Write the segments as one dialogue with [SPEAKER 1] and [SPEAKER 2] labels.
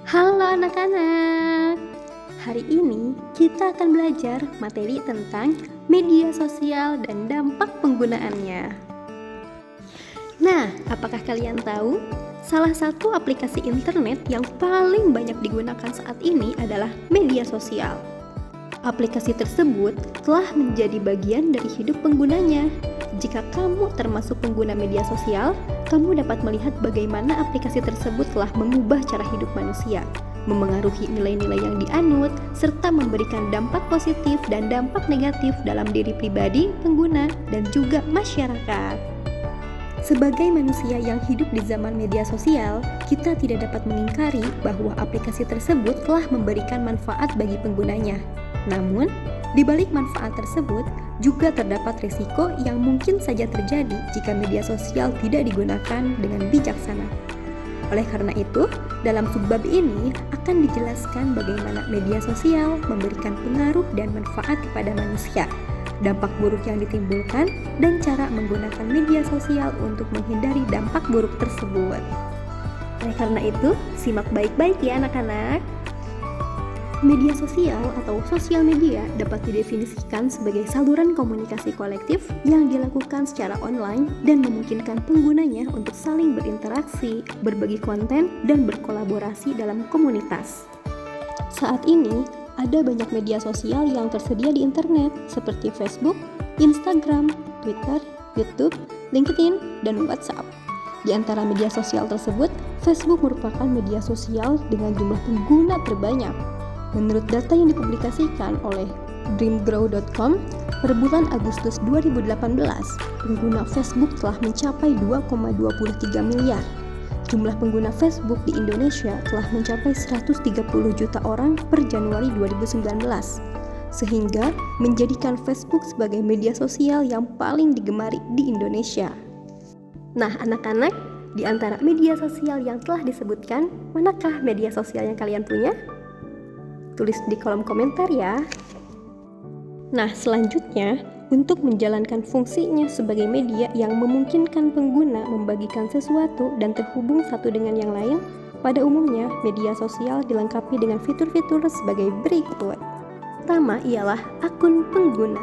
[SPEAKER 1] Halo anak-anak, hari ini kita akan belajar materi tentang media sosial dan dampak penggunaannya. Nah, apakah kalian tahu? Salah satu aplikasi internet yang paling banyak digunakan saat ini adalah media sosial. Aplikasi tersebut telah menjadi bagian dari hidup penggunanya. Jika kamu termasuk pengguna media sosial, kamu dapat melihat bagaimana aplikasi tersebut telah mengubah cara hidup manusia, memengaruhi nilai-nilai yang dianut, serta memberikan dampak positif dan dampak negatif dalam diri pribadi, pengguna, dan juga masyarakat. Sebagai manusia yang hidup di zaman media sosial, kita tidak dapat mengingkari bahwa aplikasi tersebut telah memberikan manfaat bagi penggunanya. Namun, di balik manfaat tersebut, juga terdapat risiko yang mungkin saja terjadi jika media sosial tidak digunakan dengan bijaksana. Oleh karena itu, dalam subbab ini akan dijelaskan bagaimana media sosial memberikan pengaruh dan manfaat kepada manusia, dampak buruk yang ditimbulkan, dan cara menggunakan media sosial untuk menghindari dampak buruk tersebut. Oleh karena itu, simak baik-baik ya anak-anak. Media sosial atau sosial media dapat didefinisikan sebagai saluran komunikasi kolektif yang dilakukan secara online dan memungkinkan penggunanya untuk saling berinteraksi, berbagi konten, dan berkolaborasi dalam komunitas. Saat ini, ada banyak media sosial yang tersedia di internet seperti Facebook, Instagram, Twitter, YouTube, LinkedIn, dan WhatsApp. Di antara media sosial tersebut, Facebook merupakan media sosial dengan jumlah pengguna terbanyak. Menurut data yang dipublikasikan oleh dreamgrow.com, per bulan Agustus 2018, pengguna Facebook telah mencapai 2,23 miliar. Jumlah pengguna Facebook di Indonesia telah mencapai 130 juta orang per Januari 2019, sehingga menjadikan Facebook sebagai media sosial yang paling digemari di Indonesia. Nah, anak-anak, di antara media sosial yang telah disebutkan, manakah media sosial yang kalian punya? Tulis di kolom komentar ya. Nah, selanjutnya, untuk menjalankan fungsinya sebagai media yang memungkinkan pengguna membagikan sesuatu dan terhubung satu dengan yang lain, pada umumnya media sosial dilengkapi dengan fitur-fitur sebagai berikut. Pertama ialah akun pengguna.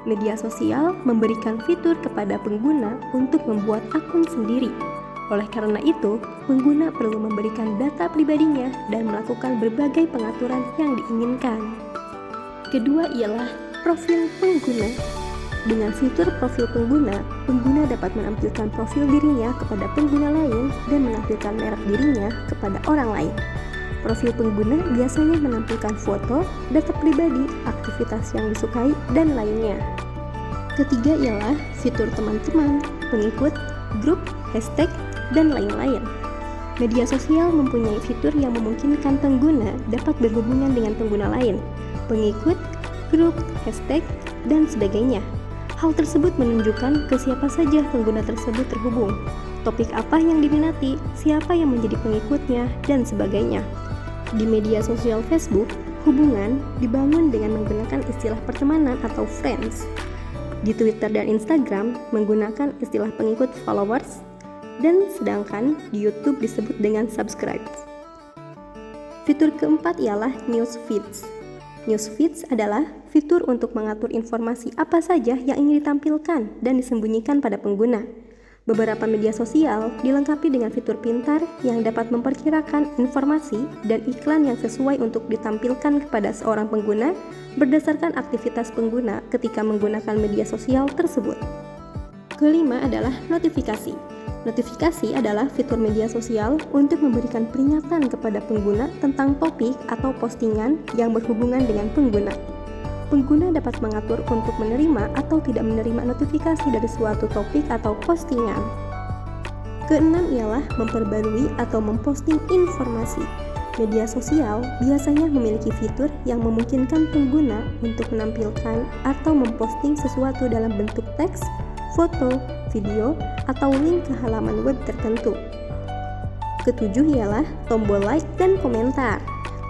[SPEAKER 1] Media sosial memberikan fitur kepada pengguna untuk membuat akun sendiri. Oleh karena itu, pengguna perlu memberikan data pribadinya dan melakukan berbagai pengaturan yang diinginkan. Kedua ialah profil pengguna. Dengan fitur profil pengguna, pengguna dapat menampilkan profil dirinya kepada pengguna lain dan menampilkan merek dirinya kepada orang lain. Profil pengguna biasanya menampilkan foto, data pribadi, aktivitas yang disukai, dan lainnya. Ketiga ialah fitur teman-teman, pengikut, grup, hashtag, dan lain-lain. Media sosial mempunyai fitur yang memungkinkan pengguna dapat berhubungan dengan pengguna lain, pengikut, grup, hashtag, dan sebagainya. Hal tersebut menunjukkan ke siapa saja pengguna tersebut terhubung, topik apa yang diminati, siapa yang menjadi pengikutnya, dan sebagainya. Di media sosial Facebook, hubungan dibangun dengan menggunakan istilah pertemanan atau friends. Di Twitter dan Instagram menggunakan istilah pengikut followers, dan sedangkan di YouTube disebut dengan subscribe. Fitur keempat ialah news feeds. News feeds adalah fitur untuk mengatur informasi apa saja yang ingin ditampilkan dan disembunyikan pada pengguna. Beberapa media sosial dilengkapi dengan fitur pintar yang dapat memperkirakan informasi dan iklan yang sesuai untuk ditampilkan kepada seorang pengguna berdasarkan aktivitas pengguna ketika menggunakan media sosial tersebut. Kelima adalah notifikasi. Notifikasi adalah fitur media sosial untuk memberikan peringatan kepada pengguna tentang topik atau postingan yang berhubungan dengan pengguna. Pengguna dapat mengatur untuk menerima atau tidak menerima notifikasi dari suatu topik atau postingan. Keenam ialah memperbarui atau memposting informasi. Media sosial biasanya memiliki fitur yang memungkinkan pengguna untuk menampilkan atau memposting sesuatu dalam bentuk teks, foto, video, atau link ke halaman web tertentu. Ketujuh ialah tombol like dan komentar.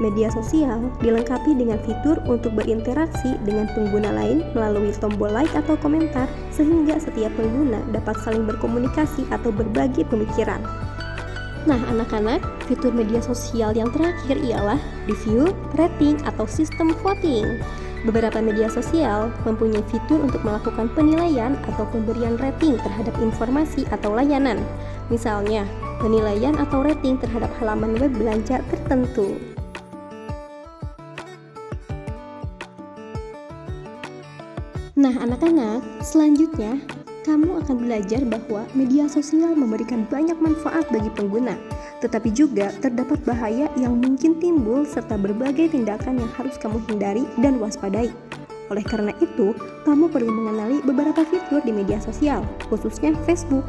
[SPEAKER 1] Media sosial dilengkapi dengan fitur untuk berinteraksi dengan pengguna lain melalui tombol like atau komentar, sehingga setiap pengguna dapat saling berkomunikasi atau berbagi pemikiran. Nah, anak-anak, fitur media sosial yang terakhir ialah review, rating, atau sistem voting. Beberapa media sosial mempunyai fitur untuk melakukan penilaian atau pemberian rating terhadap informasi atau layanan. Misalnya, penilaian atau rating terhadap halaman web belanja tertentu. Nah, anak-anak, selanjutnya kamu akan belajar bahwa media sosial memberikan banyak manfaat bagi pengguna, tetapi juga terdapat bahaya yang mungkin timbul serta berbagai tindakan yang harus kamu hindari dan waspadai. Oleh karena itu, kamu perlu mengenali beberapa fitur di media sosial, khususnya Facebook,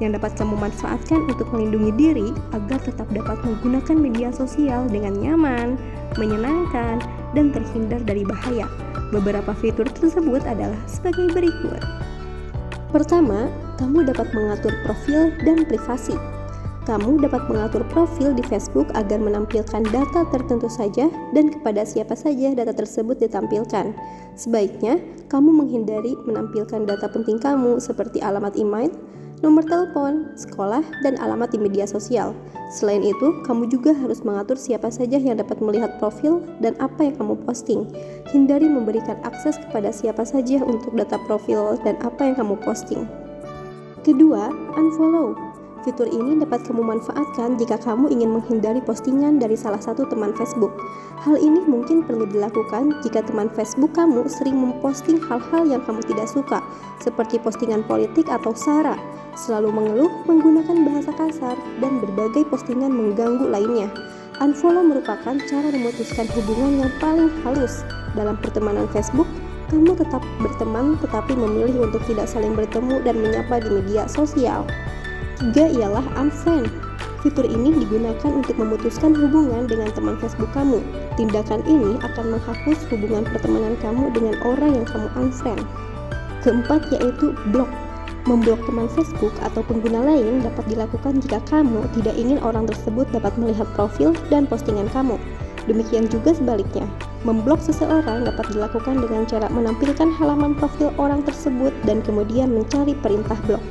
[SPEAKER 1] yang dapat kamu manfaatkan untuk melindungi diri agar tetap dapat menggunakan media sosial dengan nyaman, menyenangkan, dan terhindar dari bahaya. Beberapa fitur tersebut adalah sebagai berikut. Pertama, kamu dapat mengatur profil dan privasi. Kamu dapat mengatur profil di Facebook agar menampilkan data tertentu saja dan kepada siapa saja data tersebut ditampilkan. Sebaiknya, kamu menghindari menampilkan data penting kamu seperti alamat email, nomor telepon, sekolah, dan alamat di media sosial. Selain itu, kamu juga harus mengatur siapa saja yang dapat melihat profil dan apa yang kamu posting. Hindari memberikan akses kepada siapa saja untuk data profil dan apa yang kamu posting. Kedua, unfollow. Fitur ini dapat kamu manfaatkan jika kamu ingin menghindari postingan dari salah satu teman Facebook. Hal ini mungkin perlu dilakukan jika teman Facebook kamu sering memposting hal-hal yang kamu tidak suka, seperti postingan politik atau sara, selalu mengeluh, menggunakan bahasa kasar, dan berbagai postingan mengganggu lainnya. Unfollow merupakan cara memutuskan hubungan yang paling halus. Dalam pertemanan Facebook, kamu tetap berteman tetapi memilih untuk tidak saling bertemu dan menyapa di media sosial. Tiga ialah unfriend. Fitur ini digunakan untuk memutuskan hubungan dengan teman Facebook kamu. Tindakan ini akan menghapus hubungan pertemanan kamu dengan orang yang kamu unfriend. Keempat yaitu block. Memblok teman Facebook atau pengguna lain dapat dilakukan jika kamu tidak ingin orang tersebut dapat melihat profil dan postingan kamu. Demikian juga sebaliknya. Memblok seseorang dapat dilakukan dengan cara menampilkan halaman profil orang tersebut dan kemudian mencari perintah blok.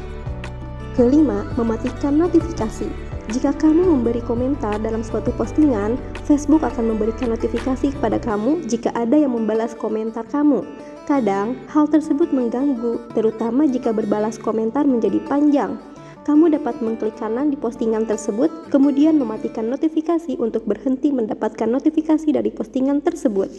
[SPEAKER 1] Kelima, mematikan notifikasi. Jika kamu memberi komentar dalam suatu postingan, Facebook akan memberikan notifikasi kepada kamu jika ada yang membalas komentar kamu. Kadang, hal tersebut mengganggu, terutama jika berbalas komentar menjadi panjang. Kamu dapat mengklik kanan di postingan tersebut, kemudian mematikan notifikasi untuk berhenti mendapatkan notifikasi dari postingan tersebut.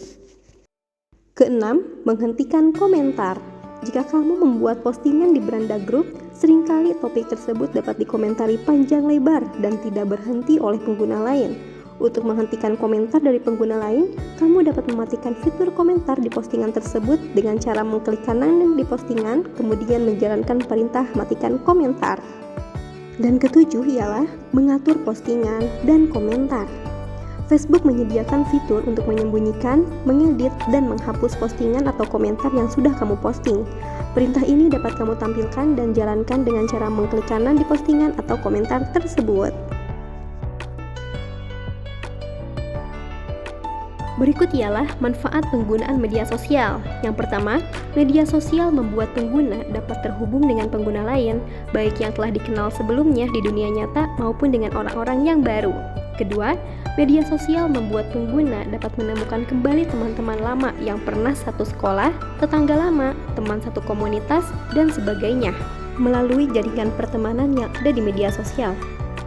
[SPEAKER 1] Keenam, menghentikan komentar. Jika kamu membuat postingan di beranda grup, seringkali topik tersebut dapat dikomentari panjang lebar dan tidak berhenti oleh pengguna lain. Untuk menghentikan komentar dari pengguna lain, kamu dapat mematikan fitur komentar di postingan tersebut dengan cara mengklik kanan di postingan, kemudian menjalankan perintah matikan komentar. Dan ketujuh ialah mengatur postingan dan komentar. Facebook menyediakan fitur untuk menyembunyikan, mengedit, dan menghapus postingan atau komentar yang sudah kamu posting. Perintah ini dapat kamu tampilkan dan jalankan dengan cara mengklik kanan di postingan atau komentar tersebut. Berikut ialah manfaat penggunaan media sosial. Yang pertama, media sosial membuat pengguna dapat terhubung dengan pengguna lain, baik yang telah dikenal sebelumnya di dunia nyata maupun dengan orang-orang yang baru. Kedua, media sosial membuat pengguna dapat menemukan kembali teman-teman lama yang pernah satu sekolah, tetangga lama, teman satu komunitas, dan sebagainya melalui jaringan pertemanan yang ada di media sosial.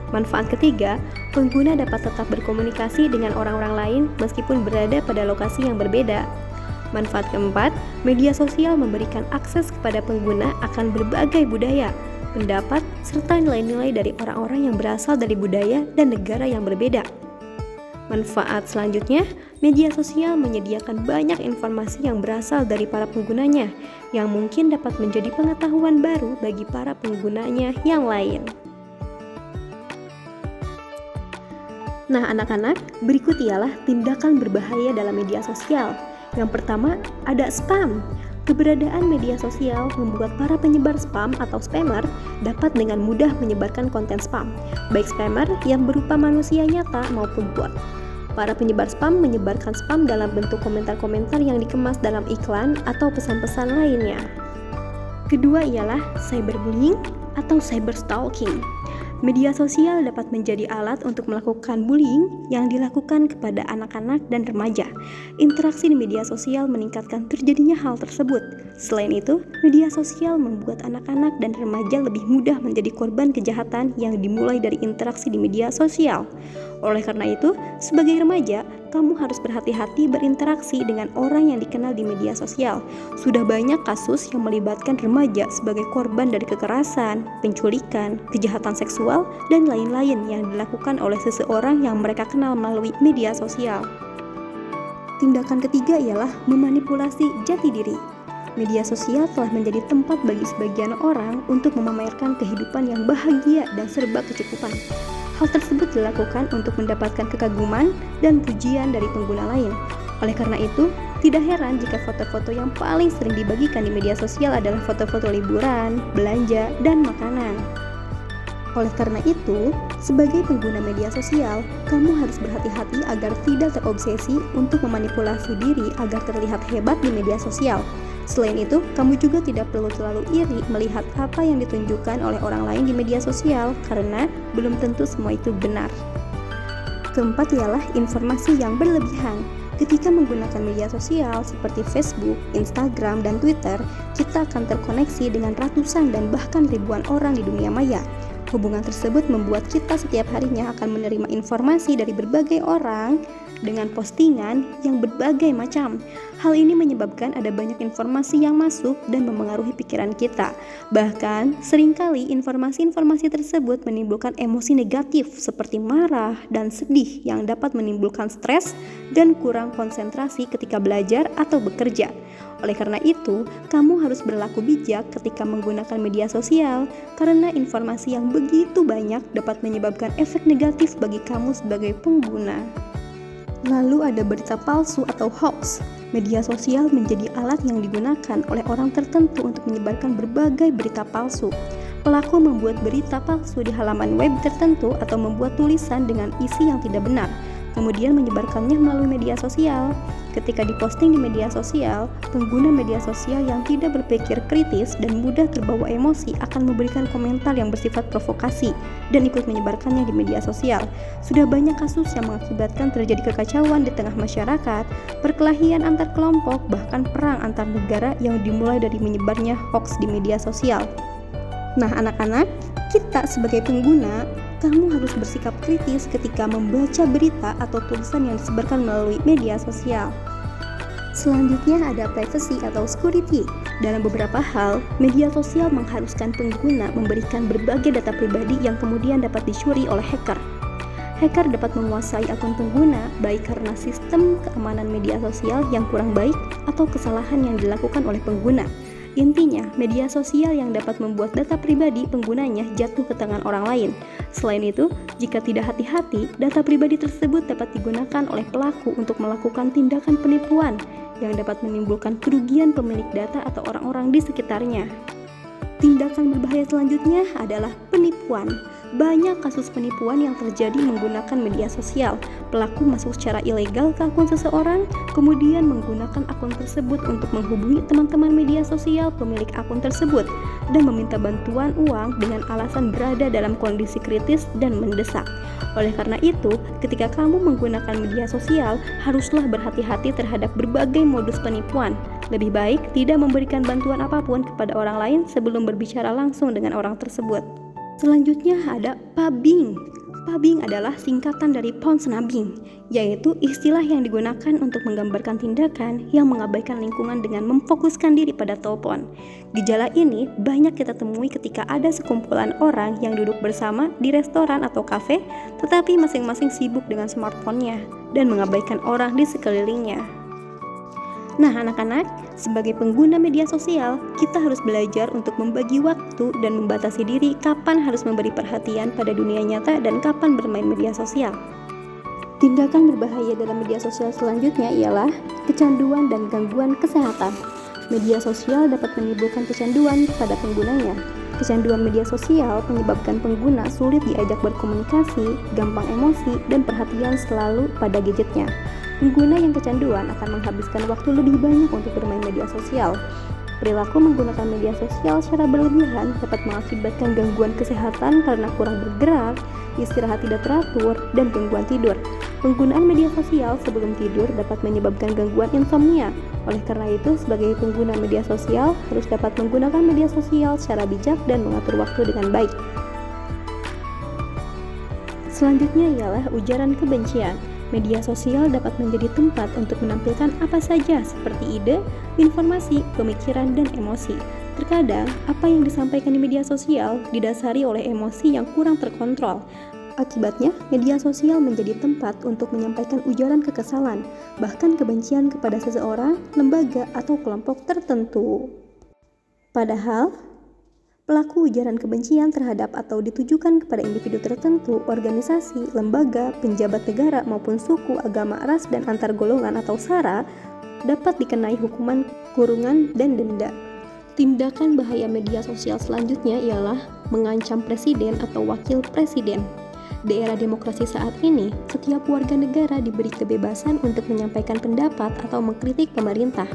[SPEAKER 1] Manfaat ketiga, pengguna dapat tetap berkomunikasi dengan orang-orang lain meskipun berada pada lokasi yang berbeda. Manfaat keempat, media sosial memberikan akses kepada pengguna akan berbagai budaya, pendapat, serta nilai-nilai dari orang-orang yang berasal dari budaya dan negara yang berbeda. Manfaat selanjutnya, media sosial menyediakan banyak informasi yang berasal dari para penggunanya, yang mungkin dapat menjadi pengetahuan baru bagi para penggunanya yang lain. Nah, anak-anak, berikut ialah tindakan berbahaya dalam media sosial. Yang pertama, ada spam. Keberadaan media sosial membuat para penyebar spam atau spammer dapat dengan mudah menyebarkan konten spam, baik spammer yang berupa manusia nyata maupun bot. Para penyebar spam menyebarkan spam dalam bentuk komentar-komentar yang dikemas dalam iklan atau pesan-pesan lainnya. Kedua ialah cyberbullying atau cyberstalking. Media sosial dapat menjadi alat untuk melakukan bullying yang dilakukan kepada anak-anak dan remaja. Interaksi di media sosial meningkatkan terjadinya hal tersebut. Selain itu, media sosial membuat anak-anak dan remaja lebih mudah menjadi korban kejahatan yang dimulai dari interaksi di media sosial. Oleh karena itu, sebagai remaja, kamu harus berhati-hati berinteraksi dengan orang yang dikenal di media sosial. Sudah banyak kasus yang melibatkan remaja sebagai korban dari kekerasan, penculikan, kejahatan seksual, dan lain-lain yang dilakukan oleh seseorang yang mereka kenal melalui media sosial. Tindakan ketiga ialah memanipulasi jati diri. Media sosial telah menjadi tempat bagi sebagian orang untuk memamerkan kehidupan yang bahagia dan serba kecukupan. Hal tersebut dilakukan untuk mendapatkan kekaguman dan pujian dari pengguna lain. Oleh karena itu, tidak heran jika foto-foto yang paling sering dibagikan di media sosial adalah foto-foto liburan, belanja, dan makanan. Oleh karena itu, sebagai pengguna media sosial, kamu harus berhati-hati agar tidak terobsesi untuk memanipulasi diri agar terlihat hebat di media sosial. Selain itu, kamu juga tidak perlu terlalu iri melihat apa yang ditunjukkan oleh orang lain di media sosial karena belum tentu semua itu benar. Keempat ialah informasi yang berlebihan. Ketika menggunakan media sosial seperti Facebook, Instagram, dan Twitter, kita akan terkoneksi dengan ratusan dan bahkan ribuan orang di dunia maya. Hubungan tersebut membuat kita setiap harinya akan menerima informasi dari berbagai orang dengan postingan yang berbagai macam. Hal ini menyebabkan ada banyak informasi yang masuk dan memengaruhi pikiran kita. Bahkan, seringkali informasi-informasi tersebut menimbulkan emosi negatif seperti marah dan sedih yang dapat menimbulkan stres dan kurang konsentrasi ketika belajar atau bekerja. Oleh karena itu, kamu harus berlaku bijak ketika menggunakan media sosial karena informasi yang begitu banyak dapat menyebabkan efek negatif bagi kamu sebagai pengguna. Lalu ada berita palsu atau hoax. Media sosial menjadi alat yang digunakan oleh orang tertentu untuk menyebarkan berbagai berita palsu. Pelaku membuat berita palsu di halaman web tertentu atau membuat tulisan dengan isi yang tidak benar, kemudian menyebarkannya melalui media sosial. Ketika diposting di media sosial, pengguna media sosial yang tidak berpikir kritis dan mudah terbawa emosi akan memberikan komentar yang bersifat provokasi dan ikut menyebarkannya di media sosial. Sudah banyak kasus yang mengakibatkan terjadi kekacauan di tengah masyarakat, perkelahian antar kelompok, bahkan perang antar negara yang dimulai dari menyebarnya hoax di media sosial. Nah, anak-anak, kita sebagai pengguna, kamu harus bersikap kritis ketika membaca berita atau tulisan yang disebarkan melalui media sosial. Selanjutnya ada privacy atau security. Dalam beberapa hal, media sosial mengharuskan pengguna memberikan berbagai data pribadi yang kemudian dapat dicuri oleh hacker. Hacker dapat menguasai akun pengguna baik karena sistem keamanan media sosial yang kurang baik atau kesalahan yang dilakukan oleh pengguna. Intinya, media sosial yang dapat membuat data pribadi penggunanya jatuh ke tangan orang lain. Selain itu, jika tidak hati-hati, data pribadi tersebut dapat digunakan oleh pelaku untuk melakukan tindakan penipuan yang dapat menimbulkan kerugian pemilik data atau orang-orang di sekitarnya. Tindakan berbahaya selanjutnya adalah penipuan. Banyak kasus penipuan yang terjadi menggunakan media sosial. Pelaku masuk secara ilegal ke akun seseorang, kemudian menggunakan akun tersebut untuk menghubungi teman-teman media sosial pemilik akun tersebut dan meminta bantuan uang dengan alasan berada dalam kondisi kritis dan mendesak. Oleh karena itu, ketika kamu menggunakan media sosial, haruslah berhati-hati terhadap berbagai modus penipuan. Lebih baik tidak memberikan bantuan apapun kepada orang lain sebelum berbicara langsung dengan orang tersebut. Selanjutnya ada pubbing. Pubbing adalah singkatan dari pound-snubbing, yaitu istilah yang digunakan untuk menggambarkan tindakan yang mengabaikan lingkungan dengan memfokuskan diri pada telepon. Gejala ini banyak kita temui ketika ada sekumpulan orang yang duduk bersama di restoran atau kafe, tetapi masing-masing sibuk dengan smartphone-nya dan mengabaikan orang di sekelilingnya. Nah, anak-anak, sebagai pengguna media sosial, kita harus belajar untuk membagi waktu dan membatasi diri kapan harus memberi perhatian pada dunia nyata dan kapan bermain media sosial. Tindakan berbahaya dalam media sosial selanjutnya ialah kecanduan dan gangguan kesehatan. Media sosial dapat menimbulkan kecanduan pada penggunanya. Kecanduan media sosial menyebabkan pengguna sulit diajak berkomunikasi, gampang emosi, dan perhatian selalu pada gadgetnya. Pengguna yang kecanduan akan menghabiskan waktu lebih banyak untuk bermain media sosial. Perilaku menggunakan media sosial secara berlebihan dapat mengakibatkan gangguan kesehatan karena kurang bergerak, istirahat tidak teratur, dan gangguan tidur. Penggunaan media sosial sebelum tidur dapat menyebabkan gangguan insomnia. Oleh karena itu, sebagai pengguna media sosial harus dapat menggunakan media sosial secara bijak dan mengatur waktu dengan baik. Selanjutnya ialah ujaran kebencian. Media sosial dapat menjadi tempat untuk menampilkan apa saja seperti ide, informasi, pemikiran, dan emosi. Terkadang, apa yang disampaikan di media sosial didasari oleh emosi yang kurang terkontrol. Akibatnya, media sosial menjadi tempat untuk menyampaikan ujaran kekesalan, bahkan kebencian kepada seseorang, lembaga, atau kelompok tertentu. Padahal, pelaku ujaran kebencian terhadap atau ditujukan kepada individu tertentu, organisasi, lembaga, penjabat negara maupun suku, agama, ras, dan antar golongan atau SARA dapat dikenai hukuman kurungan dan denda. Tindakan bahaya media sosial selanjutnya ialah mengancam presiden atau wakil presiden. Di era demokrasi saat ini, setiap warga negara diberi kebebasan untuk menyampaikan pendapat atau mengkritik pemerintah.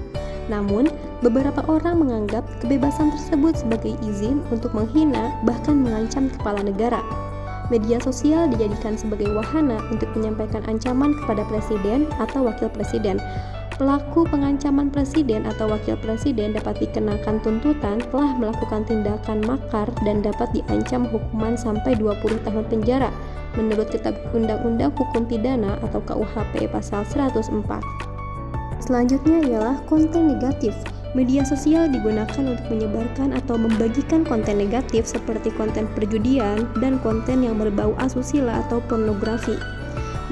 [SPEAKER 1] Namun, beberapa orang menganggap kebebasan tersebut sebagai izin untuk menghina bahkan mengancam kepala negara. Media sosial dijadikan sebagai wahana untuk menyampaikan ancaman kepada presiden atau wakil presiden. Pelaku pengancaman presiden atau wakil presiden dapat dikenakan tuntutan telah melakukan tindakan makar dan dapat diancam hukuman sampai 20 tahun penjara menurut Kitab Undang-Undang Hukum Pidana atau KUHP pasal 104. Selanjutnya ialah konten negatif. Media sosial digunakan untuk menyebarkan atau membagikan konten negatif seperti konten perjudian dan konten yang berbau asusila atau pornografi.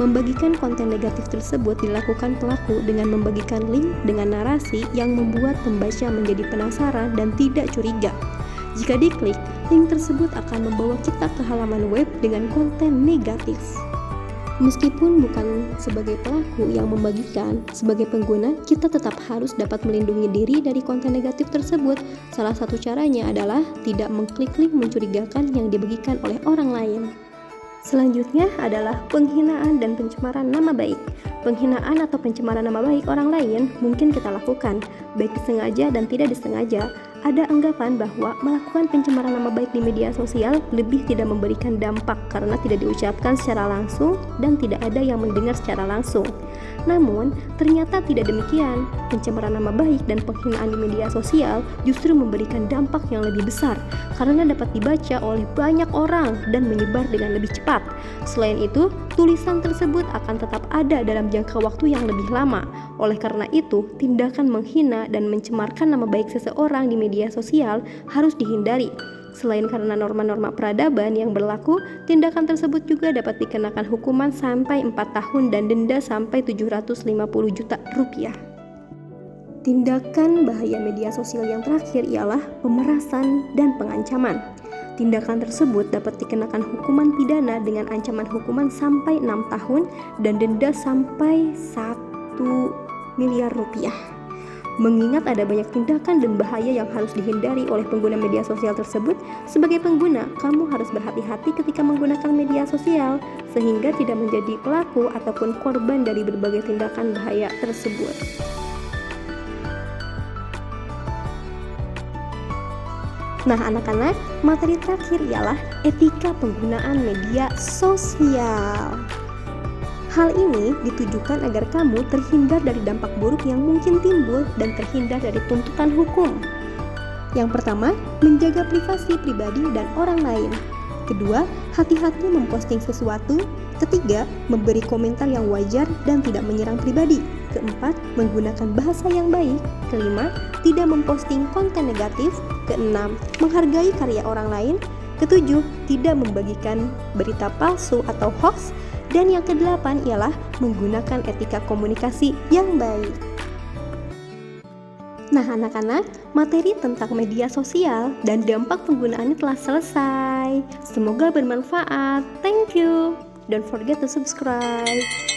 [SPEAKER 1] Membagikan konten negatif tersebut dilakukan pelaku dengan membagikan link dengan narasi yang membuat pembaca menjadi penasaran dan tidak curiga. Jika diklik, link tersebut akan membawa kita ke halaman web dengan konten negatif. Meskipun bukan sebagai pelaku yang membagikan, sebagai pengguna, kita tetap harus dapat melindungi diri dari konten negatif tersebut. Salah satu caranya adalah tidak mengklik link mencurigakan yang dibagikan oleh orang lain. Selanjutnya adalah penghinaan dan pencemaran nama baik. Penghinaan atau pencemaran nama baik orang lain mungkin kita lakukan, baik disengaja dan tidak disengaja. Ada anggapan bahwa melakukan pencemaran nama baik di media sosial lebih tidak memberikan dampak karena tidak diucapkan secara langsung dan tidak ada yang mendengar secara langsung. Namun, ternyata tidak demikian. Pencemaran nama baik dan penghinaan di media sosial justru memberikan dampak yang lebih besar karena dapat dibaca oleh banyak orang dan menyebar dengan lebih cepat. Selain itu, tulisan tersebut akan tetap ada dalam jangka waktu yang lebih lama. Oleh karena itu, tindakan menghina dan mencemarkan nama baik seseorang di media sosial harus dihindari. Selain karena norma-norma peradaban yang berlaku, tindakan tersebut juga dapat dikenakan hukuman sampai 4 tahun dan denda sampai 750 juta rupiah. Tindakan bahaya media sosial yang terakhir ialah pemerasan dan pengancaman. Tindakan tersebut dapat dikenakan hukuman pidana dengan ancaman hukuman sampai 6 tahun dan denda sampai 1 miliar rupiah. Mengingat ada banyak tindakan dan bahaya yang harus dihindari oleh pengguna media sosial tersebut, sebagai pengguna, kamu harus berhati-hati ketika menggunakan media sosial, sehingga tidak menjadi pelaku ataupun korban dari berbagai tindakan bahaya tersebut. Nah anak-anak, materi terakhir ialah etika penggunaan media sosial. Hal ini ditujukan agar kamu terhindar dari dampak buruk yang mungkin timbul dan terhindar dari tuntutan hukum. Yang pertama, menjaga privasi pribadi dan orang lain. Kedua, hati-hati memposting sesuatu. Ketiga, memberi komentar yang wajar dan tidak menyerang pribadi. Keempat, menggunakan bahasa yang baik. Kelima, tidak memposting konten negatif. Keenam, menghargai karya orang lain. Ketujuh, tidak membagikan berita palsu atau hoax. Dan yang kedelapan ialah menggunakan etika komunikasi yang baik. Nah anak-anak, materi tentang media sosial dan dampak penggunaannya telah selesai. Semoga bermanfaat. Thank you. Don't forget to subscribe.